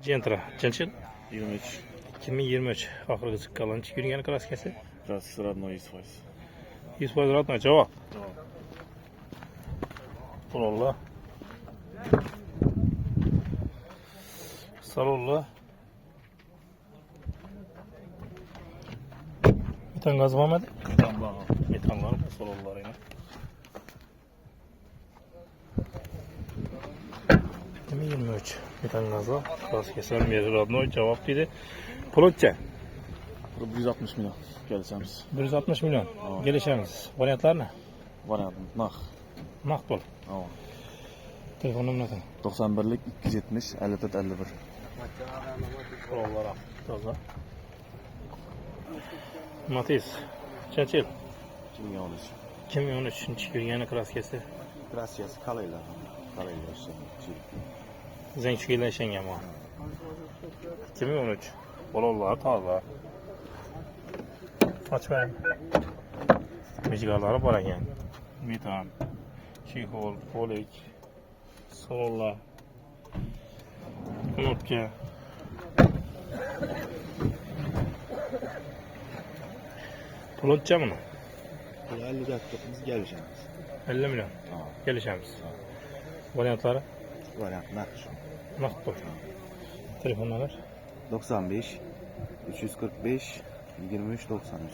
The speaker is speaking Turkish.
Gentra. Çençil. 23. 2023. Ahırı çıkan yürüyen kraskesi. Krasisi родной 100%. 100% ratna cevap. Tamam. Pulolla. Salolla. Metan gazı var mı? Tamam. Metan var mı? Salollar yine. 2023. Metan gazı. Kraskesi bir radno cevap dedi. Pulotça. 160 milyon. Geleceğimiz. 160 milyon. Tamam. Gelişemiz. Varyantlar ne? Variant. Nah. Makbul. Tamam. Telefon numarası. 91'lik 270 54 51. Kurallara taza. Matiz. Çençil. 2013. 2013 yürüyen kraskesi. Krasiyası kalayla. Kalayla işte. Zençkiyle şengem var. 2013. Bolollar taza. Aç ver. Müzikarları var yani. Metan. Çihol, folik. Sololla. Knopka. Pulotça mı? 50 dakikamiz geleceğimiz. 50 milyon. Tamam. Gelişemiz. Varyantları. Variant nakış. Makbul. Telefonlar. 95 345 23 93.